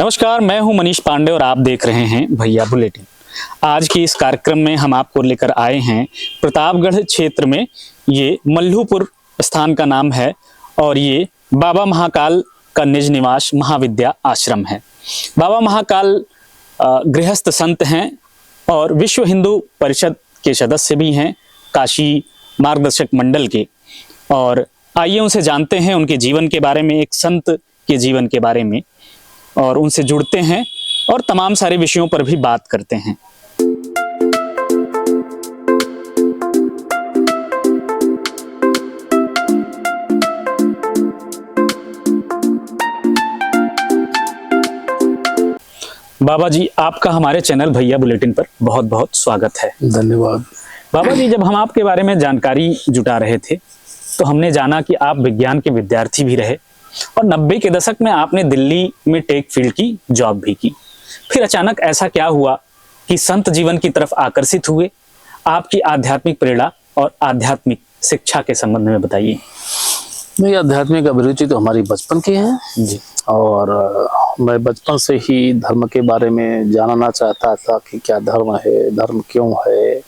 नमस्कार, मैं हूं मनीष पांडे और आप देख रहे हैं भैया बुलेटिन। आज की इस कार्यक्रम में हम आपको लेकर आए हैं प्रतापगढ़ क्षेत्र में। ये मल्लूपुर स्थान का नाम है और ये बाबा महाकाल का निज निवास महाविद्या आश्रम है। बाबा महाकाल गृहस्थ संत हैं और विश्व हिंदू परिषद के सदस्य भी हैं, काशी मार्गदर्शक मंडल के। और आइए उनसे जानते हैं उनके जीवन के बारे में, एक संत के जीवन के बारे में, और उनसे जुड़ते हैं और तमाम सारे विषयों पर भी बात करते हैं। बाबा जी, आपका हमारे चैनल भैया बुलेटिन पर बहुत बहुत स्वागत है। धन्यवाद। बाबा जी, जब हम आपके बारे में जानकारी जुटा रहे थे तो हमने जाना कि आप विज्ञान के विद्यार्थी भी रहे और 90 के दशक में आपने दिल्ली में टेक फील्ड की जॉब भी की। फिर अचानक ऐसा क्या हुआ कि संत जीवन की तरफ आकर्षित हुए? आपकी आध्यात्मिक प्रेरणा और आध्यात्मिक शिक्षा के संबंध में बताइए। मेरी आध्यात्मिक अभिरुचि तो हमारी बचपन की है जी। और मैं बचपन से ही धर्म के बारे में जानना चाहता था कि क्या धर्म है, धर्म क्यों है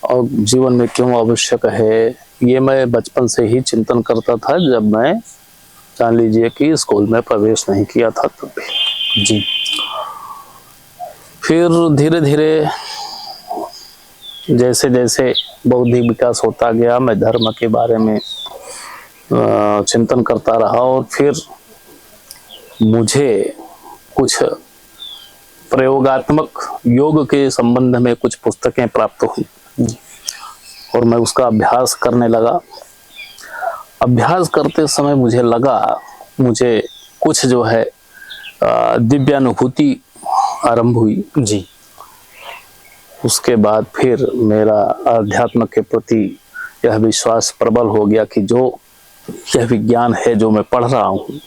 और जीवन में क्यों आवश्यक है। ये मैं बचपन से ही चिंतन करता था, जब मैं जान लीजिए कि स्कूल में प्रवेश नहीं किया था तब भी। जी। फिर धीरे धीरे जैसे जैसे बौद्धिक विकास होता गया, मैं धर्म के बारे में चिंतन करता रहा और फिर मुझे कुछ प्रयोगात्मक योग के संबंध में कुछ पुस्तकें प्राप्त हुई और मैं उसका अभ्यास करने लगा। अभ्यास करते समय मुझे लगा, मुझे कुछ जो है दिव्यानुभूति आरंभ हुई। जी। उसके बाद फिर मेरा अध्यात्म के प्रति यह विश्वास प्रबल हो गया कि जो यह विज्ञान है जो मैं पढ़ रहा हूँ,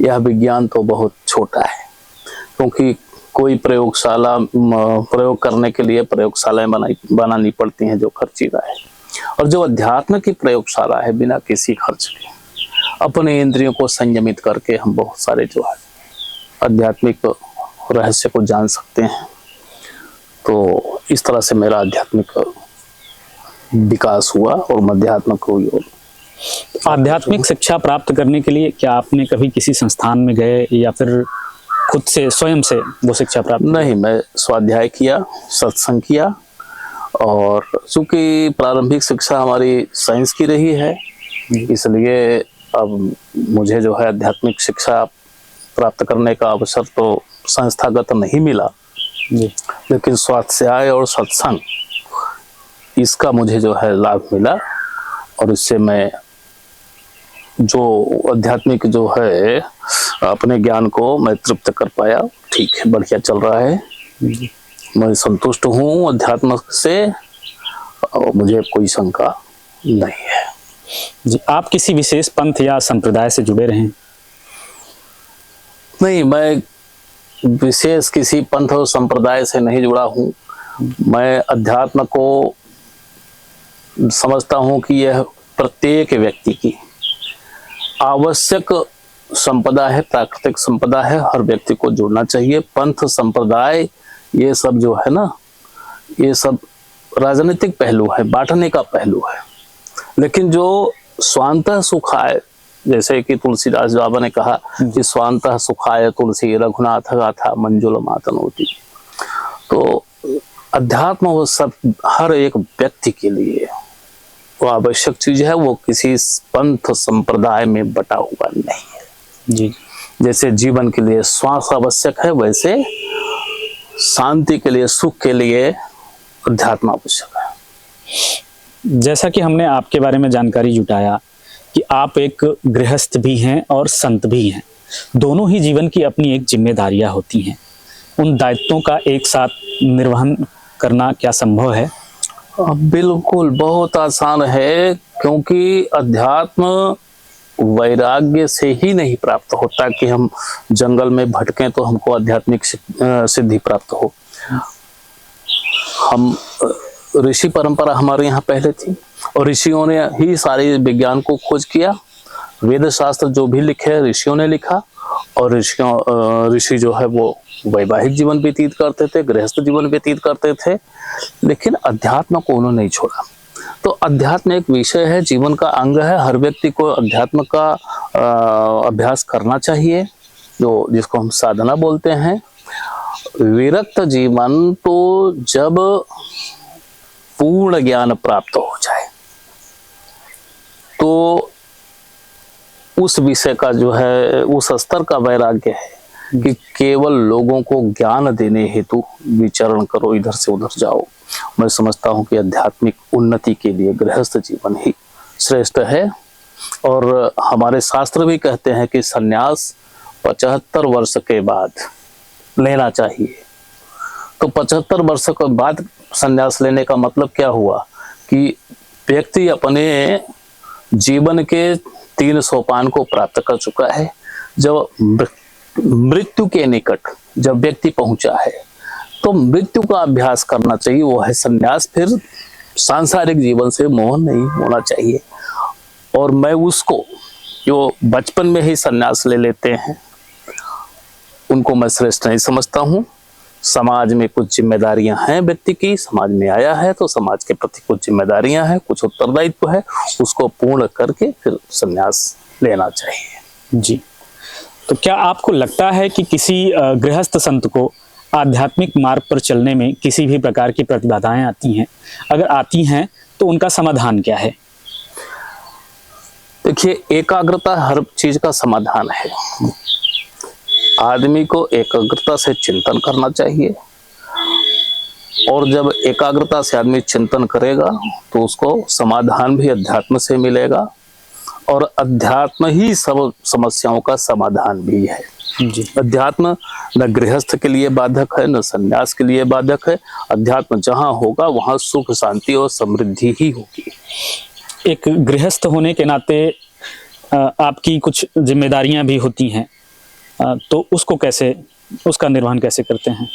यह विज्ञान तो बहुत छोटा है, क्योंकि कोई प्रयोग करने के लिए प्रयोगशालाएं बनानी पड़ती हैं जो खर्चीला है, और जो अध्यात्म की प्रयोगशाला है बिना किसी खर्च के अपने इंद्रियों को संयमित करके हम बहुत सारे जो है आध्यात्मिक रहस्य को जान सकते हैं। तो इस तरह से मेरा आध्यात्मिक विकास हुआ और मध्यात्मक हुई। और आध्यात्मिक शिक्षा प्राप्त करने के लिए क्या आपने कभी किसी संस्थान में गए या फिर खुद से स्वयं से वो शिक्षा प्राप्त? नहीं, मैं स्वाध्याय किया, सत्संग किया, और चूंकि प्रारंभिक शिक्षा हमारी साइंस की रही है, इसलिए अब मुझे जो है आध्यात्मिक शिक्षा प्राप्त करने का अवसर तो संस्थागत नहीं मिला जी। लेकिन स्वाध्याय और सत्संग इसका मुझे जो है लाभ मिला, और इससे मैं जो आध्यात्मिक जो है अपने ज्ञान को मैं तृप्त कर पाया। ठीक है, बढ़िया चल रहा है, मैं संतुष्ट हूँ अध्यात्म से और मुझे कोई शंका नहीं है। जी। आप किसी विशेष पंथ या संप्रदाय से जुड़े रहे? नहीं, मैं विशेष किसी पंथ और संप्रदाय से नहीं जुड़ा हूँ। मैं अध्यात्म को समझता हूँ कि यह प्रत्येक व्यक्ति की आवश्यक संपदा है, प्राकृतिक संपदा है, हर व्यक्ति को जुड़ना चाहिए। पंथ संप्रदाय ये सब जो है ना, ये सब राजनीतिक पहलू है, बांटने का पहलू है, लेकिन जो स्वांतः सुखाय, जैसे कि तुलसीदास बाबा ने कहा कि स्वांतः सुखाय तुलसी रघुनाथ गाथा मंजुल मातनोति। तो अध्यात्म वो सब हर एक व्यक्ति के लिए वो आवश्यक चीज है, वो किसी पंथ संप्रदाय में बटा हुआ नहीं है। जी। जैसे जीवन के लिए श्वास आवश्यक है, वैसे शांति के लिए, सुख के लिए अध्यात्म आवश्यक है। जैसा कि हमने आपके बारे में जानकारी जुटाया कि आप एक गृहस्थ भी हैं और संत भी हैं, दोनों ही जीवन की अपनी एक जिम्मेदारियां होती हैं। उन दायित्वों का एक साथ निर्वहन करना क्या संभव है? बिल्कुल, बहुत आसान है, क्योंकि अध्यात्म वैराग्य से ही नहीं प्राप्त होता कि हम जंगल में भटकें तो हमको आध्यात्मिक सिद्धि प्राप्त हो। हम ऋषि परंपरा हमारे यहाँ पहले थी और ऋषियों ने ही सारे विज्ञान को खोज किया। वेद शास्त्र जो भी लिखे ऋषियों ने लिखा और ऋषि जो है वो वैवाहिक जीवन व्यतीत करते थे, गृहस्थ जीवन व्यतीत करते थे, लेकिन अध्यात्म को उन्होंने नहीं छोड़ा। तो अध्यात्म एक विषय है, जीवन का अंग है। हर व्यक्ति को अध्यात्म का अभ्यास करना चाहिए, जो जिसको हम साधना बोलते हैं। विरक्त जीवन तो जब पूर्ण ज्ञान प्राप्त हो जाए तो उस विषय का जो है, उस स्तर का वैराग्य है कि केवल लोगों को ज्ञान देने हेतु विचरण करो, इधर से उधर जाओ। मैं समझता हूं कि आध्यात्मिक उन्नति के लिए गृहस्थ जीवन ही श्रेष्ठ है। और हमारे शास्त्र भी कहते हैं कि सन्यास 75 वर्ष के बाद लेना चाहिए। तो 75 वर्ष के बाद सन्यास लेने का मतलब क्या हुआ कि व्यक्ति अपने जीवन के 3 सोपान को प्राप्त कर चुका है। जब मृत्यु के निकट जब व्यक्ति पहुंचा है तो मृत्यु का अभ्यास करना चाहिए, वो है सन्यास। फिर सांसारिक जीवन से मोह नहीं होना चाहिए। और मैं उसको जो बचपन में ही सन्यास ले लेते हैं उनको मैं श्रेष्ठ नहीं समझता हूँ। समाज में कुछ जिम्मेदारियां हैं व्यक्ति की, समाज में आया है तो समाज के प्रति कुछ जिम्मेदारियां हैं, कुछ उत्तरदायित्व है, उसको पूर्ण करके फिर संन्यास लेना चाहिए। जी, तो क्या आपको लगता है कि किसी गृहस्थ संत को आध्यात्मिक मार्ग पर चलने में किसी भी प्रकार की प्रतिबाधाएं आती हैं? अगर आती हैं तो उनका समाधान क्या है? देखिए, एकाग्रता हर चीज का समाधान है। आदमी को एकाग्रता से चिंतन करना चाहिए, और जब एकाग्रता से आदमी चिंतन करेगा तो उसको समाधान भी अध्यात्म से मिलेगा, और अध्यात्म ही सब समस्याओं का समाधान भी है। जी। अध्यात्म न गृहस्थ के लिए बाधक है, न संन्यास के लिए बाधक है। अध्यात्म जहाँ होगा वहाँ सुख, शांति और समृद्धि ही होगी। एक गृहस्थ होने के नाते आपकी कुछ जिम्मेदारियां भी होती हैं, तो उसको कैसे, उसका निर्वहन कैसे करते हैं?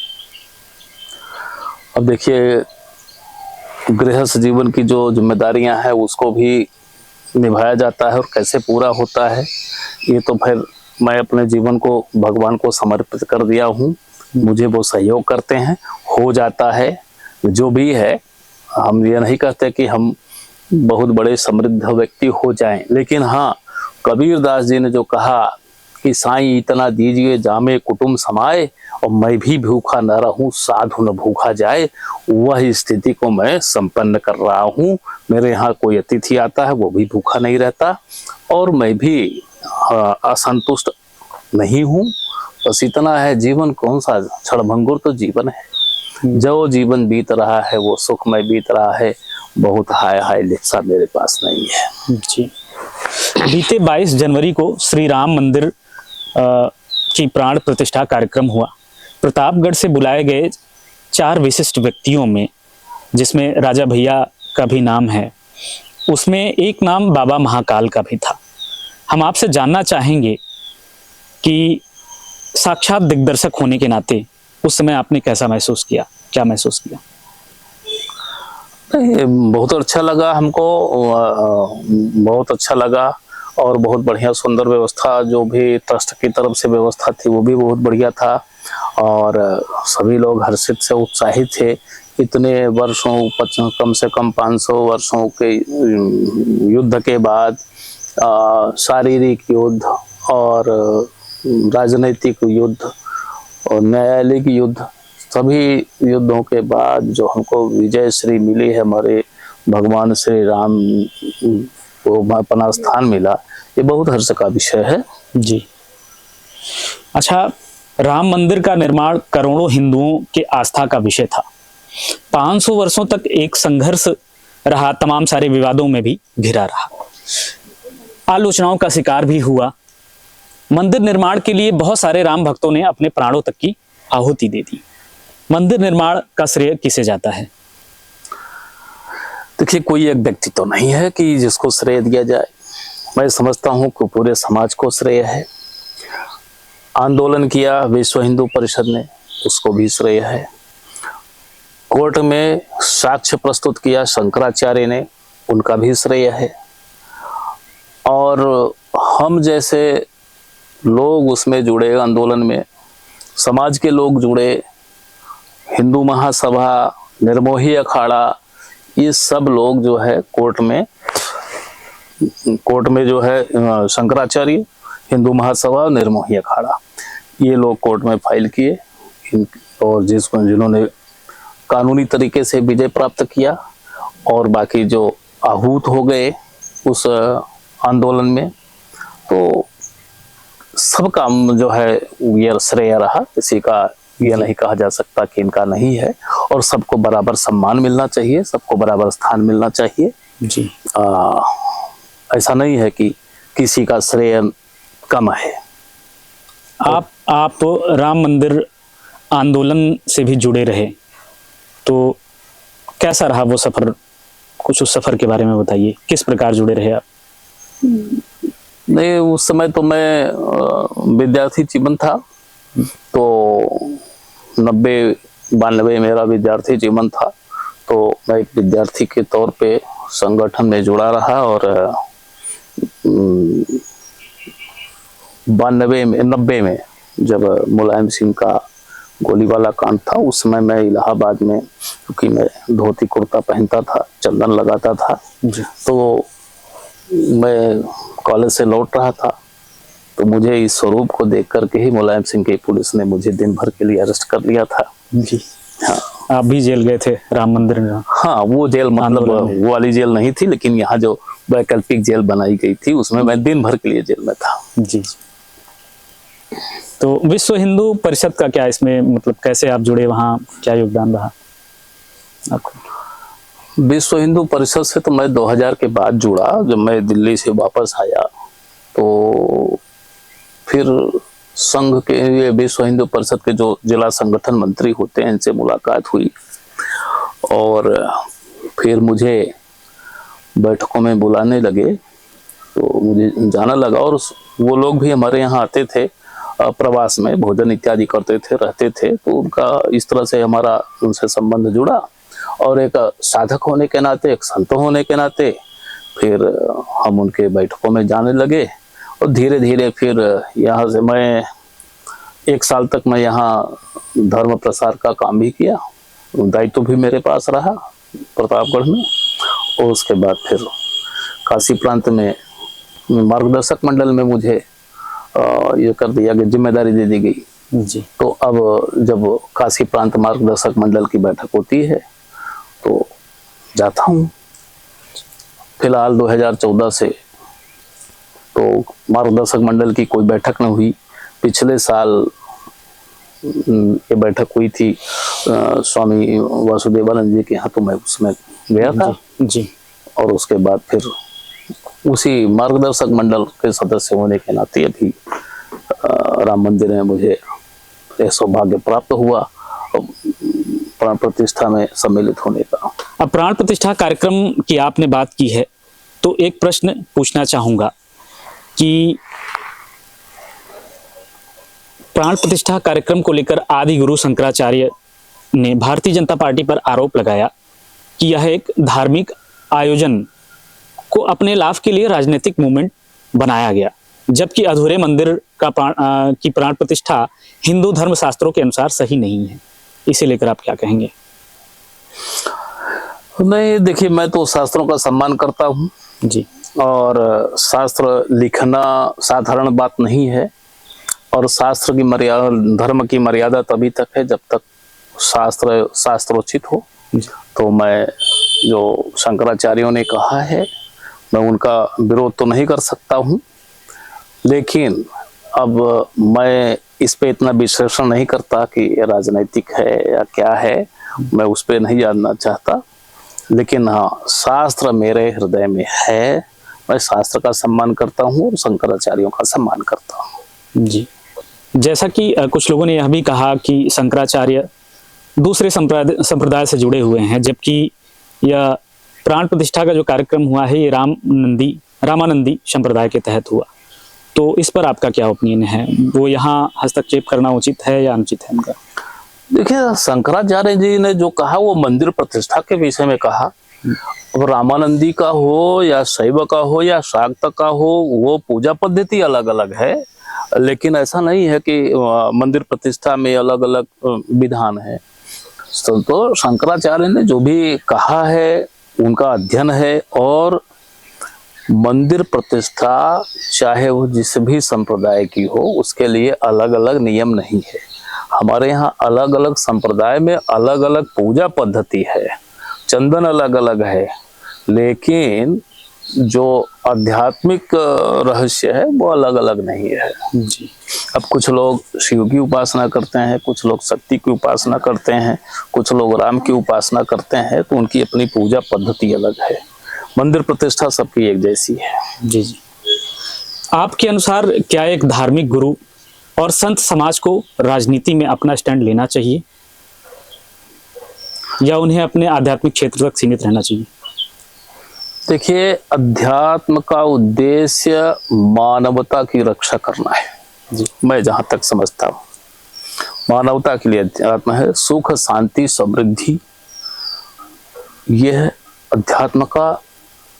अब देखिए, गृहस्थ जीवन की जो जिम्मेदारियां हैं उसको भी निभाया जाता है, और कैसे पूरा होता है ये तो फिर मैं अपने जीवन को भगवान को समर्पित कर दिया हूँ। मुझे वो सहयोग करते हैं, हो जाता है जो भी है। हम ये नहीं कहते कि हम बहुत बड़े समृद्ध व्यक्ति हो जाएं, लेकिन हाँ, कबीरदास जी ने जो कहा कि साईं इतना दीजिए जामे कुटुंब समाए, और मैं भी भूखा न रहूं साधु न भूखा जाए, वह स्थिति को मैं संपन्न कर रहा हूं। मेरे यहाँ कोई अतिथि आता है वो भी भूखा नहीं रहता, और मैं भी असंतुष्ट नहीं हूँ। बस इतना है, जीवन कौन सा क्षणभंगुर तो जीवन है। जो जीवन बीत रहा है वो सुखमय बीत रहा है। बहुत हाय हाय लिप्सा मेरे पास नहीं है। जी। बीते 22 जनवरी को श्री राम मंदिर की प्राण प्रतिष्ठा कार्यक्रम हुआ। प्रतापगढ़ से बुलाए गए 4 विशिष्ट व्यक्तियों में, जिसमें राजा भैया का भी नाम है, उसमें एक नाम बाबा महाकाल का भी था। हम आपसे जानना चाहेंगे कि साक्षात दिग्दर्शक होने के नाते उस समय आपने कैसा महसूस किया, क्या महसूस किया? बहुत अच्छा लगा हमको, बहुत अच्छा लगा, और बहुत बढ़िया सुंदर व्यवस्था, जो भी ट्रस्ट की तरफ से व्यवस्था थी वो भी बहुत बढ़िया था, और सभी लोग हर्षित से उत्साहित थे। इतने वर्षों, कम से कम 500 वर्षों के युद्ध के बाद, शारीरिक युद्ध और राजनीतिक युद्ध और न्यायालयिक युद्ध, सभी युद्धों के बाद जो हमको विजय श्री मिली है, हमारे भगवान श्री राम को अपना स्थान मिला, ये बहुत हर्ष का विषय है। जी। अच्छा, राम मंदिर का निर्माण करोड़ों हिंदुओं के आस्था का विषय था। 500 वर्षों तक एक संघर्ष रहा, तमाम सारे विवादों में भी घिरा रहा, आलोचनाओं का शिकार भी हुआ। मंदिर निर्माण के लिए बहुत सारे राम भक्तों ने अपने प्राणों तक की आहुति दे दी। मंदिर निर्माण का श्रेय किसे जाता है? देखिए, कोई एक व्यक्ति तो नहीं है कि जिसको श्रेय दिया जाए। मैं समझता हूँ कि पूरे समाज को श्रेय है। आंदोलन किया विश्व हिंदू परिषद ने, उसको भी श्रेय है। कोर्ट में साक्ष्य प्रस्तुत किया शंकराचार्य ने, उनका भी श्रेय है। और हम जैसे लोग उसमें जुड़े, आंदोलन में समाज के लोग जुड़े, हिंदू महासभा, निर्मोही अखाड़ा, ये सब लोग जो है कोर्ट में जो है शंकराचार्य, हिंदू महासभा, निर्मोही अखाड़ा, ये लोग कोर्ट में फाइल किए और जिन्होंने कानूनी तरीके से विजय प्राप्त किया, और बाकी जो आहूत हो गए उस आंदोलन में, तो सबका जो है ये श्रेय रहा, किसी का ये नहीं कहा जा सकता कि इनका नहीं है। और सबको बराबर सम्मान मिलना चाहिए, सबको बराबर स्थान मिलना चाहिए जी। ऐसा नहीं है कि किसी का श्रेय कम है। आप राम मंदिर आंदोलन से भी जुड़े रहे, तो कैसा रहा वो सफर? कुछ उस सफर के बारे में बताइए, किस प्रकार जुड़े रहे आप? नहीं, उस समय तो मैं विद्यार्थी जीवन था, तो 90-92 मेरा विद्यार्थी जीवन था। तो मैं एक विद्यार्थी के तौर पे संगठन में जुड़ा रहा, और 90 में जब मुलायम सिंह का गोली वाला कांड था, उस समय मैं इलाहाबाद में, क्योंकि मैं धोती कुर्ता पहनता था, चंदन लगाता था, तो मैं कॉलेज से लौट रहा था, तो मुझे इस स्वरूप को देख करके ही मुलायम सिंह की पुलिस ने मुझे दिन भर के लिए अरेस्ट कर लिया था जी। हाँ, आप भी जेल गए थे राम मंदिर में? हाँ, वो जेल मतलब वो वाली जेल नहीं थी, लेकिन यहाँ जो वैकल्पिक जेल बनाई गई थी उसमें मैं दिन भर के लिए जेल में था जी। तो विश्व हिंदू परिषद का क्या इसमें मतलब, कैसे आप जुड़े, वहाँ क्या योगदान रहा आपको? विश्व हिंदू परिषद से तो मैं 2000 के बाद जुड़ा। जब मैं दिल्ली से वापस आया तो फिर संघ के, ये विश्व हिंदू परिषद के जो जिला संगठन मंत्री होते हैं, इनसे मुलाकात हुई, और फिर मुझे बैठकों में बुलाने लगे, तो मुझे जाना लगा। और वो लोग भी हमारे यहाँ आते थे, प्रवास में भोजन इत्यादि करते थे, रहते थे, तो उनका इस तरह से हमारा उनसे संबंध जुड़ा। और एक साधक होने के नाते, एक संत होने के नाते फिर हम उनके बैठकों में जाने लगे, और धीरे धीरे फिर यहाँ से मैं 1 साल तक मैं यहाँ धर्म प्रसार का काम भी किया, दायित्व भी मेरे पास रहा प्रतापगढ़ में। और उसके बाद फिर काशी प्रांत में मार्गदर्शक मंडल में मुझे ये कर दिया गया, जिम्मेदारी दे दी गई जी। तो अब जब काशी प्रांत मार्गदर्शक मंडल की बैठक होती है तो जाता हूँ। फिलहाल 2014 से तो मार्गदर्शक मंडल की कोई बैठक न हुई। पिछले साल ये बैठक हुई थी स्वामी वासुदेवानंद जी के यहाँ, तो मैं उसमें गया था जी। और उसके बाद फिर उसी मार्गदर्शक मंडल के सदस्य होने के नाते अभी राम मंदिर में मुझे सौभाग्य प्राप्त हुआ प्राण प्रतिष्ठा में सम्मिलित होने का। अब प्राण प्रतिष्ठा कार्यक्रम की आपने बात की है, तो एक प्रश्न पूछना चाहूंगा कि प्राण प्रतिष्ठा कार्यक्रम को लेकर आदि गुरु शंकराचार्य ने भारतीय जनता पार्टी पर आरोप लगाया कि यह एक धार्मिक आयोजन को अपने लाभ के लिए राजनीतिक मूवमेंट बनाया गया, जबकि अधूरे मंदिर का प्राण प्रतिष्ठा हिंदू धर्म शास्त्रों के अनुसार सही नहीं है। इसे लेकर आप क्या कहेंगे? नहीं, देखिए, मैं तो शास्त्रों का सम्मान करता हूँ जी, और शास्त्र लिखना साधारण बात नहीं है, और शास्त्र की मर्यादा, धर्म की मर्यादा तभी तक है जब तक शास्त्रोचित हो। तो मैं जो शंकराचार्यों ने कहा है मैं उनका विरोध तो नहीं कर सकता हूँ, लेकिन अब मैं इस पे इतना विश्लेषण नहीं करता कि ये राजनीतिक है या क्या है, मैं उस पे नहीं जानना चाहता। लेकिन हाँ, शास्त्र मेरे हृदय में है, मैं शास्त्र का सम्मान करता हूँ और शंकराचार्यों का सम्मान करता हूँ जी। जैसा कि कुछ लोगों ने यह भी कहा कि शंकराचार्य दूसरे संप्रदाय से जुड़े हुए हैं, जबकि यह प्राण प्रतिष्ठा का जो कार्यक्रम हुआ है ये रामानंदी संप्रदाय के तहत हुआ। तो इस पर आपका क्या ओपिनियन है? वो यहाँ हस्तक्षेप करना उचित है या अनुचित है उनका? देखिए, शंकराचार्य जी ने जो कहा वो मंदिर प्रतिष्ठा के विषय में कहा। अब रामानंदी का हो या शैव का हो या शाक्त का हो, वो पूजा पद्धति अलग अलग है। लेकिन ऐसा नहीं है कि मंदिर प्रतिष्ठा में अलग अलग विधान है। तो शंकराचार्य ने जो भी कहा है उनका अध्ययन है, और मंदिर प्रतिष्ठा चाहे वो जिस भी संप्रदाय की हो उसके लिए अलग अलग नियम नहीं है। हमारे यहाँ अलग अलग संप्रदाय में अलग अलग पूजा पद्धति है, चंदन अलग अलग है, लेकिन जो आध्यात्मिक रहस्य है वो अलग अलग नहीं है जी। अब कुछ लोग शिव की उपासना करते हैं, कुछ लोग शक्ति की उपासना करते हैं, कुछ लोग राम की उपासना करते हैं, तो उनकी अपनी पूजा पद्धति अलग है। मंदिर प्रतिष्ठा सबकी एक जैसी है। जी जी। आपके अनुसार क्या एक धार्मिक गुरु और संत समाज को राजनीति में अपना स्टैंड लेना चाहिए या उन्हें अपने आध्यात्मिक क्षेत्र तक सीमित रहना चाहिए? देखिए, अध्यात्म का उद्देश्य मानवता की रक्षा करना है जी, मैं जहां तक समझता हूं। मानवता के लिए अध्यात्म है सुख, शांति, समृद्धि, यह अध्यात्म का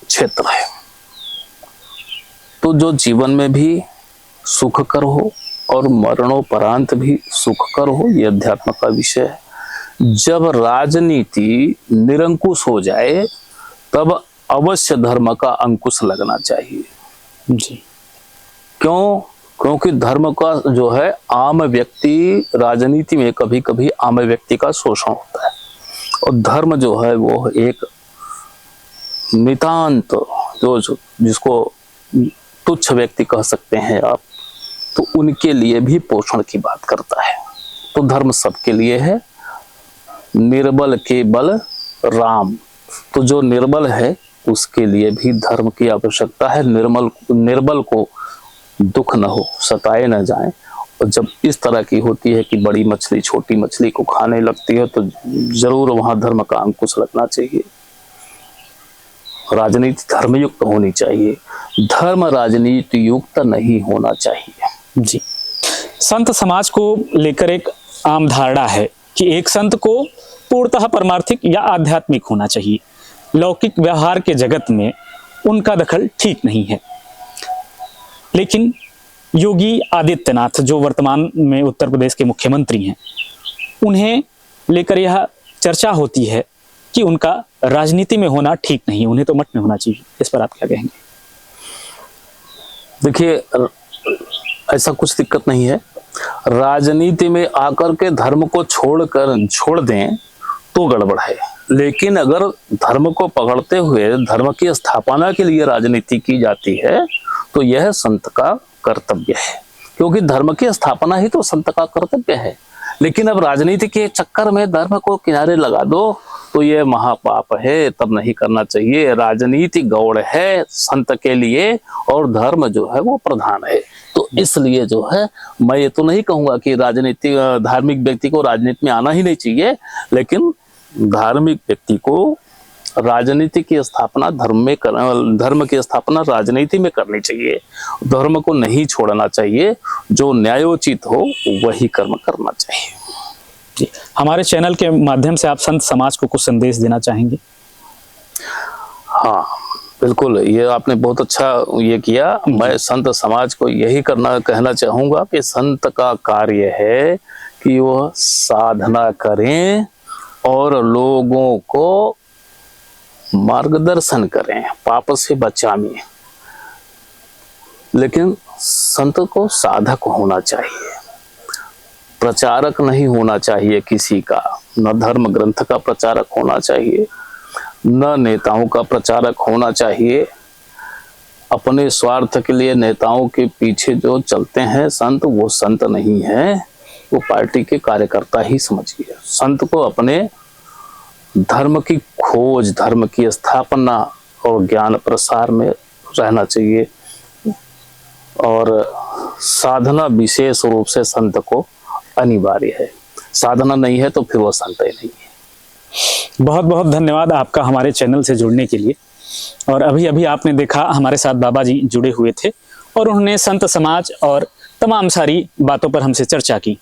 क्षेत्र है। तो जो जीवन में भी सुखकर हो और मरणोपरांत भी सुखकर हो, यह अध्यात्म का विषय है। जब राजनीति निरंकुश हो जाए तब अवश्य धर्म का अंकुश लगना चाहिए जी। क्यों? क्योंकि धर्म का जो है आम व्यक्ति, राजनीति में कभी कभी आम व्यक्ति का शोषण होता है, और धर्म जो है वो एक नितांत जो जिसको तुच्छ व्यक्ति कह सकते हैं आप, तो उनके लिए भी पोषण की बात करता है। तो धर्म सबके लिए है। निर्बल के बल राम, तो जो निर्बल है उसके लिए भी धर्म की आवश्यकता है। निर्बल को दुख न हो, सताए न जाए। और जब इस तरह की होती है कि बड़ी मछली छोटी मछली को खाने लगती है, तो जरूर वहां धर्म का अंकुश लगना चाहिए। राजनीति धर्मयुक्त होनी चाहिए, धर्म राजनीति युक्त नहीं होना चाहिए जी। संत समाज को लेकर एक आम धारणा है कि एक संत को पूर्णतः परमार्थिक या आध्यात्मिक होना चाहिए। लौकिक व्यवहार के जगत में उनका दखल ठीक नहीं है। लेकिन योगी आदित्यनाथ, जो वर्तमान में उत्तर प्रदेश के मुख्यमंत्री हैं, उन्हें लेकर यह चर्चा होती है कि उनका राजनीति में होना ठीक नहीं, उन्हें तो मठ में होना चाहिए। इस पर आप क्या कहेंगे? देखिए, ऐसा कुछ दिक्कत नहीं है। राजनीति में आकर के धर्म को छोड़ दें तो गड़बड़ है, लेकिन अगर धर्म को पकड़ते हुए धर्म की स्थापना के लिए राजनीति की जाती है तो यह संत का कर्तव्य है, क्योंकि धर्म की स्थापना ही तो संत का कर्तव्य है। लेकिन अब राजनीति के चक्कर में धर्म को किनारे लगा दो तो यह महापाप है, तब नहीं करना चाहिए। राजनीति गौड़ है संत के लिए, और धर्म जो है वो प्रधान है। तो इसलिए जो है मैं ये तो नहीं कहूंगा कि राजनीति धार्मिक व्यक्ति को राजनीति में आना ही नहीं चाहिए, लेकिन धार्मिक व्यक्ति को राजनीति की स्थापना धर्म की स्थापना राजनीति में करनी चाहिए। धर्म को नहीं छोड़ना चाहिए, जो न्यायोचित हो वही कर्म करना चाहिए जी। हमारे चैनल के माध्यम से आप संत समाज को कुछ संदेश देना चाहेंगे? हाँ बिल्कुल, ये आपने बहुत अच्छा ये किया। मैं संत समाज को यही कहना चाहूंगा कि संत का कार्य है कि वह साधना करें और लोगों को मार्गदर्शन करें, पाप से बचाएं। लेकिन संत को साधक होना चाहिए, प्रचारक नहीं होना चाहिए किसी का। न धर्म ग्रंथ का प्रचारक होना चाहिए, न नेताओं का प्रचारक होना चाहिए। अपने स्वार्थ के लिए नेताओं के पीछे जो चलते हैं संत, वो संत नहीं है, वो पार्टी के कार्यकर्ता ही समझिए। संत को अपने धर्म की खोज, धर्म की स्थापना और ज्ञान प्रसार में रहना चाहिए, और साधना विशेष रूप से संत को अनिवार्य है। साधना नहीं है तो फिर वो संत ही नहीं है। बहुत बहुत धन्यवाद आपका हमारे चैनल से जुड़ने के लिए। और अभी अभी आपने देखा हमारे साथ बाबा जी जुड़े हुए थे और उन्होंने संत समाज और तमाम सारी बातों पर हमसे चर्चा की।